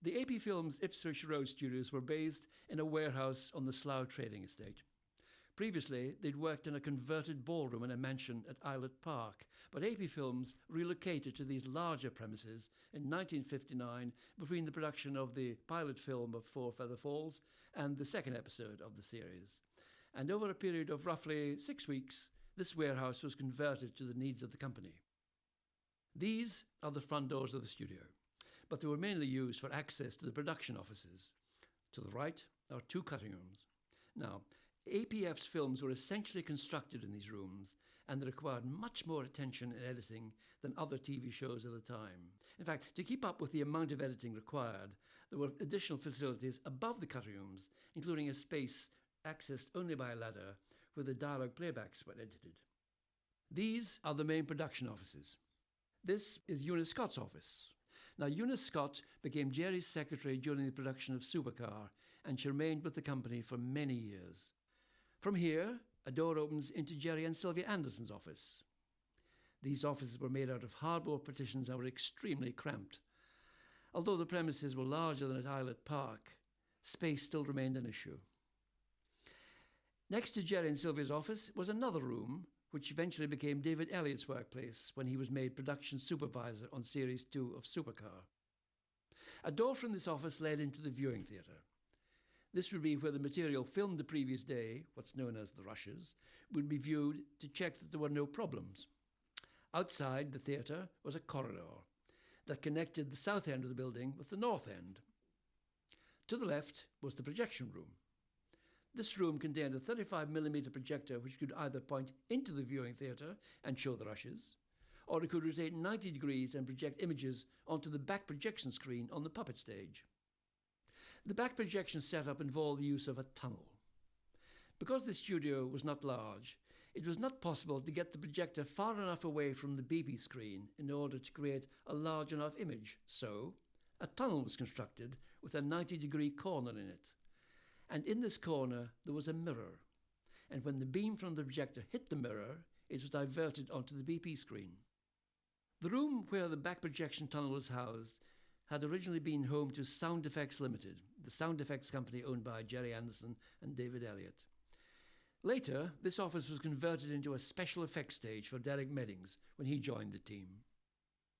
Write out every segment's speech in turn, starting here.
The AP Films Ipswich Road studios were based in a warehouse on the Slough trading estate. Previously, they'd worked in a converted ballroom in a mansion at Islet Park, but AP Films relocated to these larger premises in 1959 between the production of the pilot film of Four Feather Falls and the second episode of the series. And over a period of roughly 6 weeks, this warehouse was converted to the needs of the company. These are the front doors of the studio, but they were mainly used for access to the production offices. To the right are 2 cutting rooms. Now, APF's films were essentially constructed in these rooms, and they required much more attention and editing than other TV shows of the time. In fact, to keep up with the amount of editing required, there were additional facilities above the cutting rooms, including a space accessed only by a ladder where the dialogue playbacks were edited. These are the main production offices. This is Eunice Scott's office. Now, Eunice Scott became Jerry's secretary during the production of Supercar, and she remained with the company for many years. From here, a door opens into Jerry and Sylvia Anderson's office. These offices were made out of hardboard partitions and were extremely cramped. Although the premises were larger than at Islet Park, space still remained an issue. Next to Jerry and Sylvia's office was another room, which eventually became David Elliott's workplace when he was made production supervisor on Series 2 of Supercar. A door from this office led into the viewing theatre. This would be where the material filmed the previous day, what's known as the rushes, would be viewed to check that there were no problems. Outside the theatre was a corridor that connected the south end of the building with the north end. To the left was the projection room. This room contained a 35mm projector which could either point into the viewing theatre and show the rushes, or it could rotate 90 degrees and project images onto the back projection screen on the puppet stage. The back projection setup involved the use of a tunnel. Because the studio was not large, it was not possible to get the projector far enough away from the BP screen in order to create a large enough image, so a tunnel was constructed with a 90-degree corner in it. And in this corner there was a mirror, and when the beam from the projector hit the mirror, it was diverted onto the BP screen. The room where the back projection tunnel was housed had originally been home to Sound Effects Limited, the sound effects company owned by Jerry Anderson and David Elliott. Later, this office was converted into a special effects stage for Derek Meddings when he joined the team.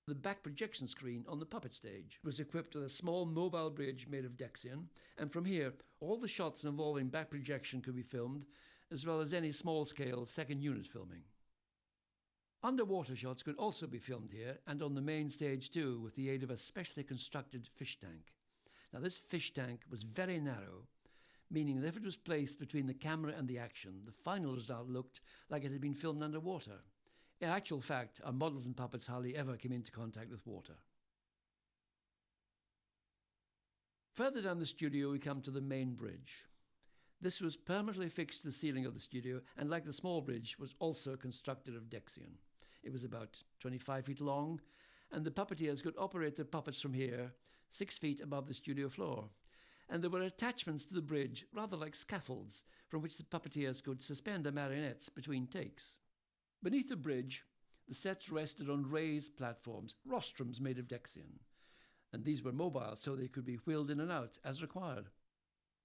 The back projection screen on the puppet stage was equipped with a small mobile bridge made of Dexion, and from here, all the shots involving back projection could be filmed, as well as any small-scale second unit filming. Underwater shots could also be filmed here and on the main stage too, with the aid of a specially constructed fish tank. Now, this fish tank was very narrow, meaning that if it was placed between the camera and the action, the final result looked like it had been filmed underwater. In actual fact, our models and puppets hardly ever came into contact with water. Further down the studio, we come to the main bridge. This was permanently fixed to the ceiling of the studio, and like the small bridge, was also constructed of Dexion. It was about 25 feet long, and the puppeteers could operate their puppets from here, 6 feet above the studio floor. And there were attachments to the bridge, rather like scaffolds, from which the puppeteers could suspend their marionettes between takes. Beneath the bridge, the sets rested on raised platforms, rostrums made of Dexion, and these were mobile, so they could be wheeled in and out as required.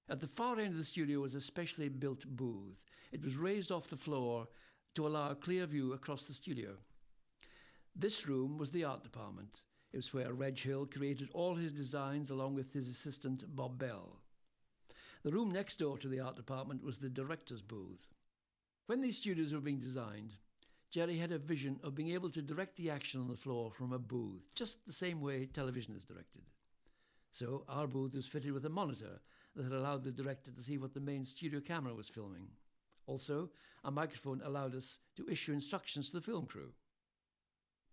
At the far end of the studio was a specially built booth. It was raised off the floor to allow a clear view across the studio. This room was the art department. It was where Reg Hill created all his designs along with his assistant Bob Bell. The room next door to the art department was the director's booth. When these studios were being designed, Jerry had a vision of being able to direct the action on the floor from a booth, just the same way television is directed. So our booth was fitted with a monitor that had allowed the director to see what the main studio camera was filming. Also, a microphone allowed us to issue instructions to the film crew.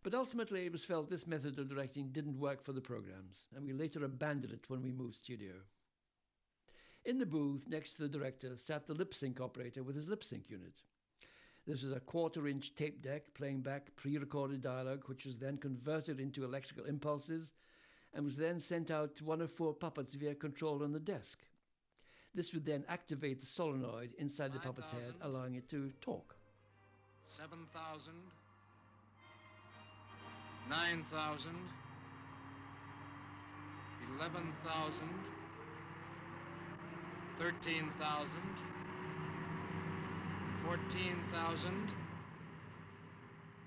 But ultimately, it was felt this method of directing didn't work for the programs, and we later abandoned it when we moved studio. In the booth next to the director sat the lip-sync operator with his lip-sync unit. This was a 1/4-inch tape deck playing back pre-recorded dialogue, which was then converted into electrical impulses and was then sent out to one of 4 puppets via control on the desk. This would then activate the solenoid inside the puppet's head, allowing it to talk. 7,000, 9,000, 11,000, 13,000, 14,000,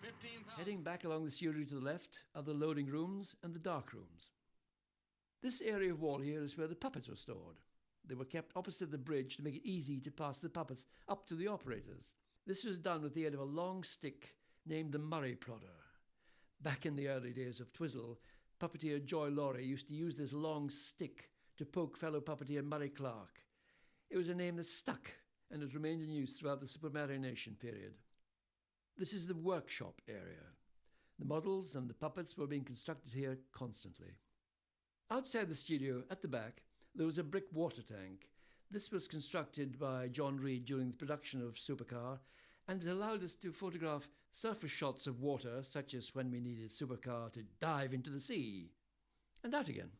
15,000. Heading back along the studio to the left are the loading rooms and the dark rooms. This area of wall here is where the puppets were stored. They were kept opposite the bridge to make it easy to pass the puppets up to the operators. This was done with the aid of a long stick named the Murray Plodder. Back in the early days of Twizzle, puppeteer Joy Laurie used to use this long stick to poke fellow puppeteer Murray Clark. It was a name that stuck and has remained in use throughout the Supermarionation period. This is the workshop area. The models and the puppets were being constructed here constantly. Outside the studio, at the back, there was a brick water tank. This was constructed by John Reed during the production of Supercar, and it allowed us to photograph surface shots of water, such as when we needed Supercar to dive into the sea and out again.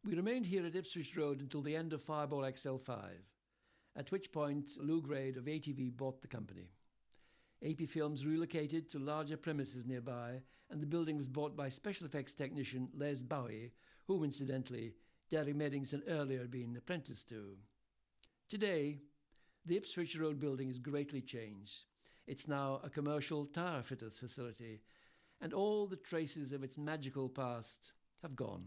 We remained here at Ipswich Road until the end of Fireball XL5, at which point Lou Grade of ATV bought the company. AP Films relocated to larger premises nearby, and the building was bought by special effects technician Les Bowie, whom, incidentally, Derry Meddings had earlier been apprenticed to. Today, the Ipswich Road building is greatly changed. It's now a commercial tire fitters facility, and all the traces of its magical past have gone.